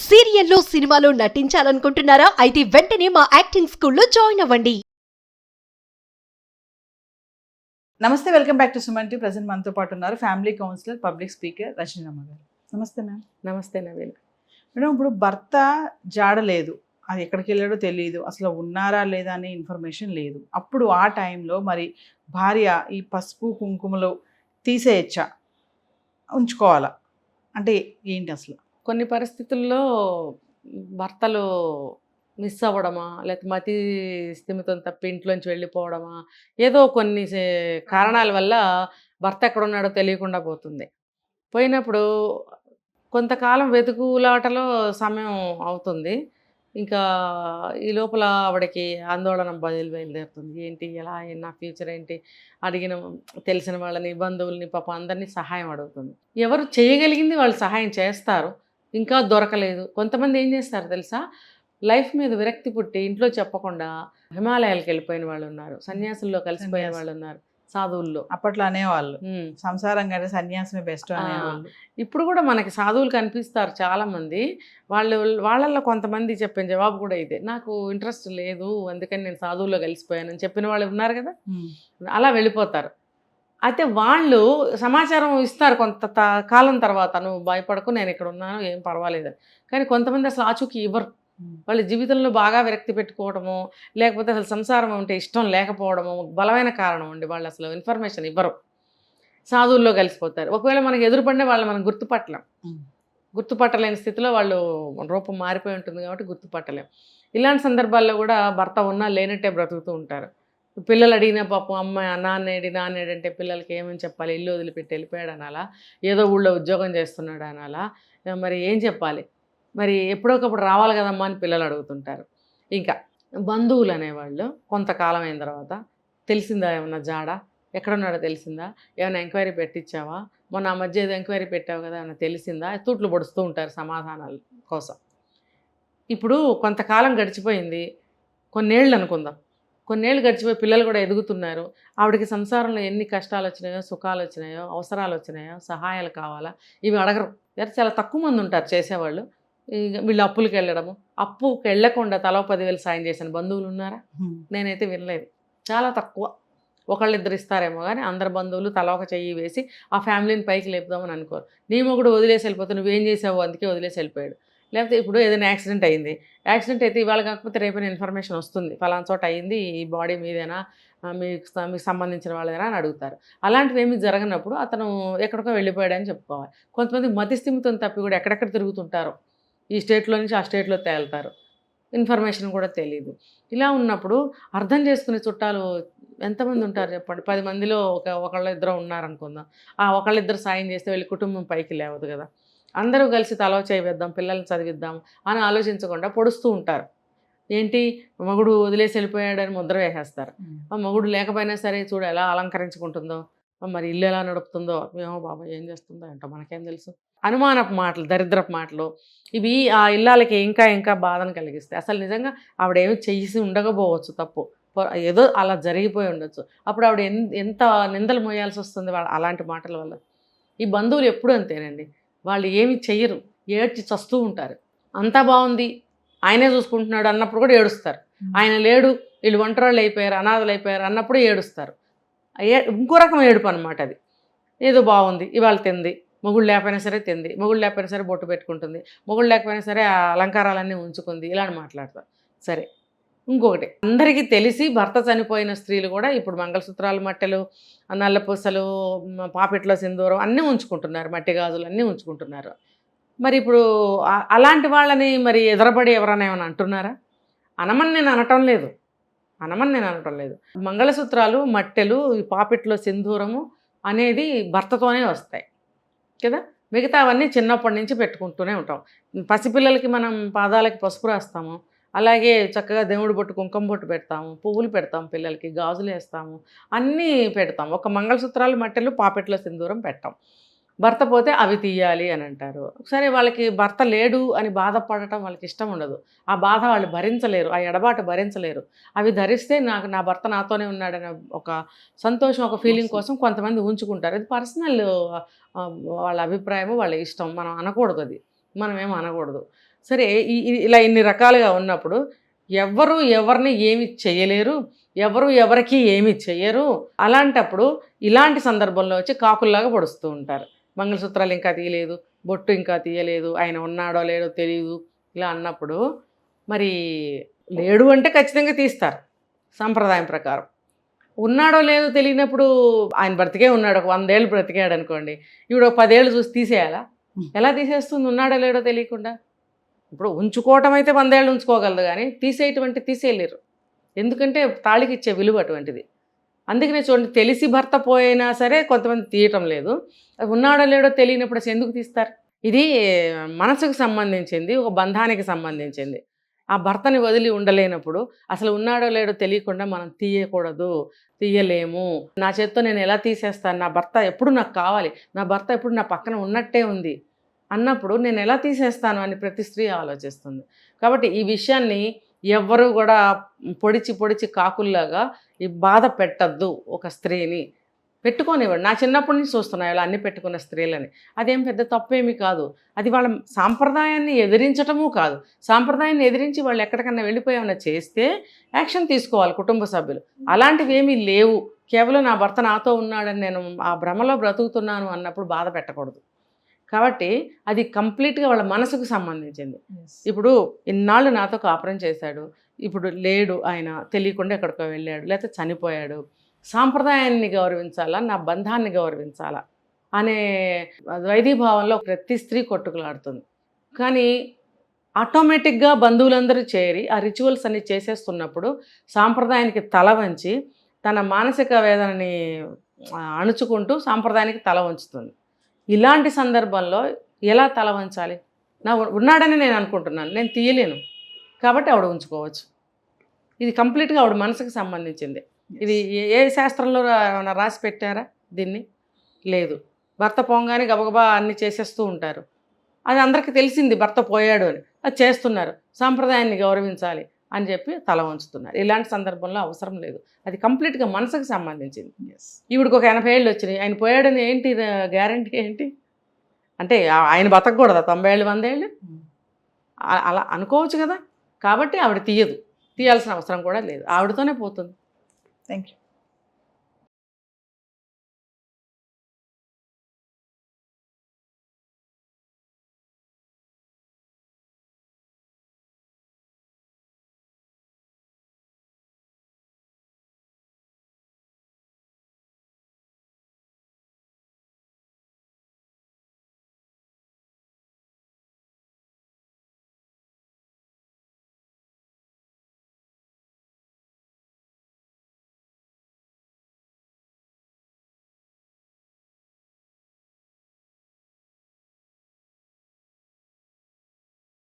సీరియల్లో సినిమాలో నటించాలనుకుంటున్నారా? అయితే వెంటనే మా యాక్టింగ్ స్కూల్లో జాయిన్ అవ్వండి. నమస్తే, welcome back to Suman TV. Present మనతో పాటు ఉన్నారు ఫ్యామిలీ కౌన్సిలర్, పబ్లిక్ స్పీకర్ రజనీరమ్మ గారు. నమస్తే మ్యామ్. నమస్తే నవీన్. మేడం, ఇప్పుడు భర్త జాడలేదు, అది ఎక్కడికి వెళ్ళాడో తెలియదు, అసలు ఉన్నారా లేదా అనే ఇన్ఫర్మేషన్ లేదు. అప్పుడు ఆ టైంలో మరి భార్య ఈ పసుపు కుంకుమలు తీసేయచ్చా, ఉంచుకోవాలా అంటే ఏంటి అసలు? కొన్ని పరిస్థితుల్లో భర్తలు మిస్ అవ్వడమా, లేకపోతే మతి స్థిమితం తప్పి ఇంట్లోంచి వెళ్ళిపోవడమా, ఏదో కొన్ని కారణాల వల్ల భర్త ఎక్కడున్నాడో తెలియకుండా పోతుంది. పోయినప్పుడు కొంతకాలం వెతుకులాటలో సమయం అవుతుంది. ఇంకా ఈ లోపల ఆవిడకి ఆందోళన బయలుదేరుతుంది. ఏంటి, ఎలా, నా ఫ్యూచర్ ఏంటి, అడిగిన తెలిసిన వాళ్ళని, బంధువుల్ని, పాపం అందరినీ సహాయం అడుగుతుంది. ఎవరు చేయగలిగింది వాళ్ళు సహాయం చేస్తారు. ఇంకా దొరకలేదు. కొంతమంది ఏం చేస్తారు తెలుసా, లైఫ్ మీద విరక్తి పుట్టి ఇంట్లో చెప్పకుండా హిమాలయాలకు వెళ్ళిపోయిన వాళ్ళు ఉన్నారు, సన్యాసుల్లో కలిసిపోయిన వాళ్ళు ఉన్నారు, సాధువుల్లో. అప్పట్లో అనేవాళ్ళు సంసారం కంటే సన్యాసమే బెస్ట్ అనేవాళ్ళు. ఇప్పుడు కూడా మనకి సాధువులు కనిపిస్తారు చాలామంది. వాళ్ళల్లో కొంతమంది చెప్పిన జవాబు కూడా ఇదే, నాకు ఇంట్రెస్ట్ లేదు అందుకని నేను సాధువుల్లో కలిసిపోయానని చెప్పిన వాళ్ళు ఉన్నారు కదా, అలా వెళ్ళిపోతారు. అయితే వాళ్ళు సమాచారం ఇస్తారు కొంత కాలం తర్వాత, నువ్వు భయపడకు, నేను ఇక్కడ ఉన్నాను, ఏం పర్వాలేదు. కానీ కొంతమంది అసలు ఆచూకీ ఇవ్వరు. వాళ్ళ జీవితంలో బాగా విరక్తి పెట్టుకోవడము, లేకపోతే అసలు సంసారం అంటే ఇష్టం లేకపోవడము బలమైన కారణం అండి. వాళ్ళు అసలు ఇన్ఫర్మేషన్ ఇవ్వరు, సాధువుల్లో కలిసిపోతారు. ఒకవేళ మనకి ఎదురుపడిన వాళ్ళు మనం గుర్తుపట్టలేని స్థితిలో వాళ్ళు రూపం మారిపోయి ఉంటుంది కాబట్టి గుర్తుపట్టలేం. ఇలాంటి సందర్భాల్లో కూడా భర్త ఉన్నా లేనట్టే బ్రతుకుతూ ఉంటారు. పిల్లలు అడిగిన పాపం అమ్మాయి నాన్నేడి అంటే పిల్లలకి ఏమని చెప్పాలి, ఇల్లు వదిలిపెట్టి వెళ్ళిపోయాడు అనాలా, ఏదో ఊళ్ళో ఉద్యోగం చేస్తున్నాడు అనాలా, మరి ఏం చెప్పాలి, మరి ఎప్పుడొకప్పుడు రావాలి కదమ్మా అని పిల్లలు అడుగుతుంటారు. ఇంకా బంధువులు అనేవాళ్ళు కొంతకాలం అయిన తర్వాత తెలిసిందా, ఏమన్నా జాడ ఎక్కడున్నాడో తెలిసిందా, ఏమైనా ఎంక్వైరీ పెట్టించావా, మొన్న ఆ మధ్య ఏదో ఎంక్వైరీ పెట్టావు కదా ఏమైనా తెలిసిందా, తూట్లు పొడుస్తూ ఉంటారు సమాధానాల కోసం. ఇప్పుడు కొంతకాలం గడిచిపోయింది, కొన్నేళ్ళు అనుకుందాం, కొన్నేళ్ళు గడిచిపోయి పిల్లలు కూడా ఎదుగుతున్నారు. ఆవిడకి సంసారంలో ఎన్ని కష్టాలు వచ్చినాయో, సుఖాలు వచ్చినాయో, అవసరాలు వచ్చినాయో, సహాయాలు కావాలా, ఇవి అడగరు. చాలా తక్కువ మంది ఉంటారు చేసేవాళ్ళు. వీళ్ళు అప్పులకి వెళ్ళడము, అప్పుకి వెళ్ళకుండా తలో 10,000 సాయం చేసిన బంధువులు ఉన్నారా? నేనైతే వినలేదు. చాలా తక్కువ, ఒకళ్ళిద్దరు ఇస్తారేమో కానీ అందరు బంధువులు తల ఒక చెయ్యి వేసి ఆ ఫ్యామిలీని పైకి లేపుదామని అనుకోరు. నీ మొగుడు వదిలేసి వెళ్ళిపోతే నువ్వేం చేసావు అందుకే వదిలేసి వెళ్ళిపోయాడు. లేకపోతే ఇప్పుడు ఏదైనా యాక్సిడెంట్ అయింది, యాక్సిడెంట్ అయితే ఇవాళ కాకపోతే రేపైనా ఇన్ఫర్మేషన్ వస్తుంది, ఫలానా చోట అయింది, ఈ బాడీ మీదేనా, మీకు సంబంధించిన వాళ్ళదేనా అని అడుగుతారు. అలాంటివి ఏమి జరగనప్పుడు అతను ఎక్కడికో వెళ్ళిపోయాడని చెప్పుకోవాలి. కొంతమంది మతిస్థిమితం తప్పి కూడా ఎక్కడెక్కడ తిరుగుతుంటారో, ఈ స్టేట్లో నుంచి ఆ స్టేట్లో తేలుతారు, ఇన్ఫర్మేషన్ కూడా తెలియదు. ఇలా ఉన్నప్పుడు అర్థం చేసుకునే చుట్టాలు ఎంతమంది ఉంటారు చెప్పండి? 10 మందిలో ఒకళ్ళు ఇద్దరు ఉన్నారనుకుందాం. ఆ ఒకళ్ళిద్దరు సాయం చేస్తే వెళ్ళి కుటుంబం పైకి లేవదు కదా. అందరూ కలిసి తలో చేయవేద్దాం, పిల్లల్ని చదివిద్దాం అని ఆలోచించకుండా పొడుస్తూ ఉంటారు. ఏంటి, మగుడు వదిలేసి వెళ్ళిపోయాడని ముద్ర వేసేస్తారు. మగుడు లేకపోయినా సరే చూడు ఎలా అలంకరించుకుంటుందో, మరి ఇల్లు ఎలా నడుపుతుందో, ఏమో బాబా ఏం చేస్తుందో ఏంటో మనకేం తెలుసు, అనుమానపు మాటలు, దరిద్రపు మాటలు, ఇవి ఆ ఇల్లాలకి ఇంకా ఇంకా బాధను కలిగిస్తాయి. అసలు నిజంగా ఆవిడేమి చేసి ఉండకపోవచ్చు, తప్పు ఏదో అలా జరిగిపోయి ఉండొచ్చు. అప్పుడు ఆవిడ ఎంత నిందలు మోయాల్సి వస్తుంది అలాంటి మాటల వల్ల. ఈ బంధువులు ఎప్పుడు అంతేనండి, వాళ్ళు ఏమి చెయ్యరు, ఏడ్చి చస్తూ ఉంటారు. అంతా బాగుంది, ఆయనే చూసుకుంటున్నాడు అన్నప్పుడు కూడా ఏడుస్తారు. ఆయన లేడు, వీళ్ళు ఒంటరిళ్ళు అయిపోయారు, అనాథలు అయిపోయారు అన్నప్పుడు ఏడుస్తారు. ఇంకో రకం ఏడుపు అనమాట అది. ఏదో బాగుంది, ఇవాళ తింది, మొగుడు లేకపోయినా సరే తింది, మొగుడు లేకపోయినా సరే బొట్టు పెట్టుకుంటుంది, మొగుడు లేకపోయినా సరే ఆ అలంకారాలన్నీ ఉంచుకుంది, ఇలాంటి మాట్లాడతారు. సరే, ఇంకొకటి అందరికీ తెలిసి భర్త చనిపోయిన స్త్రీలు కూడా ఇప్పుడు మంగళసూత్రాలు, మట్టెలు, నల్లపూసలు, పాపిట్లో సింధూరం అన్నీ ఉంచుకుంటున్నారు, మట్టి గాజులు అన్నీ ఉంచుకుంటున్నారు. మరి ఇప్పుడు అలాంటి వాళ్ళని మరి ఎదురబడి ఎవరైనా ఏమైనా అంటున్నారా? అనమని నేను అనటం లేదు. మంగళసూత్రాలు, మట్టెలు, ఈ పాపిట్లో సింధూరము అనేది భర్తతోనే వస్తాయి కదా. మిగతా అవన్నీ చిన్నప్పటి నుంచి పెట్టుకుంటూనే ఉంటాం. పసిపిల్లలకి మనం పాదాలకి పసుపు రాస్తాము, అలాగే చక్కగా దేవుడి బొట్టు, కుంకుమ బొట్టు పెడతాము, పువ్వులు పెడతాం, పిల్లలకి గాజులు వేస్తాము, అన్నీ పెడతాం. ఒక మంగళసూత్రాలు, మట్టెలు, పాపెట్లో సింధూరం పెట్టాం. భర్త పోతే అవి తీయాలి అని అంటారు. సరే, వాళ్ళకి భర్త లేడు అని బాధపడటం వాళ్ళకి ఇష్టం ఉండదు. ఆ బాధ వాళ్ళు భరించలేరు, ఆ ఎడబాటు భరించలేరు. అవి ధరిస్తే నా భర్త నాతోనే ఉన్నాడనే ఒక సంతోషం, ఒక ఫీలింగ్ కోసం కొంతమంది ఉంచుకుంటారు. అది పర్సనల్ వాళ్ళ అభిప్రాయము, వాళ్ళ ఇష్టం, మనం అనకూడదు, అది మనమేమో అనకూడదు. సరే ఇలా ఇన్ని రకాలుగా ఉన్నప్పుడు ఎవరు ఎవరిని ఏమి చేయలేరు, ఎవరు ఎవరికి ఏమి చెయ్యరు. అలాంటప్పుడు ఇలాంటి సందర్భంలో వచ్చి కాకుల్లాగా పొడుస్తూ ఉంటారు. మంగళసూత్రాలు ఇంకా తీయలేదు, బొట్టు ఇంకా తీయలేదు, ఆయన ఉన్నాడో లేడో తెలియదు. ఇలా అన్నప్పుడు మరి లేడు అంటే ఖచ్చితంగా తీస్తారు సాంప్రదాయం ప్రకారం. ఉన్నాడో లేదో తెలియనప్పుడు ఆయన బ్రతికే ఉన్నాడు, ఒక 100 ఏళ్ళు బ్రతికాడు అనుకోండి, ఇప్పుడు ఒక 10 ఏళ్ళు చూసి తీసేయాలా? ఎలా తీసేస్తుంది ఉన్నాడో లేడో తెలియకుండా? ఇప్పుడు ఉంచుకోవటం అయితే 100 ఏళ్ళు ఉంచుకోగలదు, కానీ తీసేయటువంటి తీసేయలేరు. ఎందుకంటే తాళికి ఇచ్చే విలువ అటువంటిది. అందుకనే చూడండి, తెలిసి భర్త పోయినా సరే కొంతమంది తీయటం లేదు. ఉన్నాడో లేడో తెలియనప్పుడు అసలు ఎందుకు తీస్తారు? ఇది మనసుకు సంబంధించింది, ఒక బంధానికి సంబంధించింది. ఆ భర్తని వదిలి ఉండలేనప్పుడు అసలు ఉన్నాడో లేడో తెలియకుండా మనం తీయకూడదు, తీయలేము. నా చేత్తో నేను ఎలా తీసేస్తాను, నా భర్త ఎప్పుడు నాకు కావాలి, నా భర్త ఎప్పుడు నా పక్కన ఉన్నట్టే ఉంది అన్నప్పుడు నేను ఎలా తీసేస్తాను అని ప్రతి స్త్రీ ఆలోచిస్తుంది. కాబట్టి ఈ విషయాన్ని ఎవ్వరూ కూడా పొడిచి పొడిచి కాకుల్లాగా ఈ బాధ పెట్టద్దు ఒక స్త్రీని. పెట్టుకోనివ్వండి. నా చిన్నప్పటి నుంచి చూస్తున్నాను ఇలా అన్ని పెట్టుకున్న స్త్రీలని. అదేం పెద్ద తప్పేమీ కాదు. అది వాళ్ళ సాంప్రదాయాన్ని ఎదిరించటము కాదు. సాంప్రదాయాన్ని ఎదిరించి వాళ్ళు ఎక్కడికన్నా వెళ్ళిపోయేమన్నా చేస్తే యాక్షన్ తీసుకోవాలి కుటుంబ సభ్యులు. అలాంటివి ఏమీ లేవు. కేవలం నా భర్త నాతో ఉన్నాడని నేను ఆ భ్రమలో బ్రతుకుతున్నాను అన్నప్పుడు బాధ పెట్టకూడదు. కాబట్టి అది కంప్లీట్గా వాళ్ళ మనసుకు సంబంధించింది. ఇప్పుడు ఇన్నాళ్ళు నాతో కాపురం చేశాడు, ఇప్పుడు లేడు, ఆయన తెలియకుండా ఎక్కడికో వెళ్ళాడు, లేకపోతే చనిపోయాడు. సాంప్రదాయాన్ని గౌరవించాలా, నా బంధాన్ని గౌరవించాలా అనే వైదీభావంలో ప్రతి స్త్రీ కొట్టుకులాడుతుంది. కానీ ఆటోమేటిక్గా బంధువులందరూ చేరి ఆ రిచువల్స్ అన్ని చేసేస్తున్నప్పుడు సాంప్రదాయానికి తల వంచి తన మానసిక వేదనని అణుచుకుంటూ సాంప్రదాయానికి తల వంచుతుంది. ఇలాంటి సందర్భంలో ఎలా తల వంచాలి? ఉన్నాడని నేను అనుకుంటున్నాను, నేను తీయలేను కాబట్టి ఆవిడ ఉంచుకోవచ్చు. ఇది కంప్లీట్గా ఆవిడ మనసుకు సంబంధించింది. ఇది ఏ శాస్త్రంలో రాసి పెట్టారా దీన్ని? లేదు. భర్త పోగానే గబగబా అన్ని చేసేస్తూ ఉంటారు. అది అందరికీ తెలిసింది భర్త పోయాడు అని, అది చేస్తున్నారు. సాంప్రదాయాన్ని గౌరవించాలి అని చెప్పి తల వంచుతున్నారు. ఇలాంటి సందర్భంలో అవసరం లేదు. అది కంప్లీట్గా మనసుకు సంబంధించింది. ఈవిడికి ఒక 80 ఏళ్ళు వచ్చినాయి, ఆయన పోయాడని ఏంటి గ్యారంటీ ఏంటి? అంటే ఆయన బతకూడదా 90 ఏళ్ళు 100 ఏళ్ళు? అలా అనుకోవచ్చు కదా. కాబట్టి ఆవిడ తీయదు, తీయాల్సిన అవసరం కూడా లేదు, ఆవిడతోనే పోతుంది. Thank you.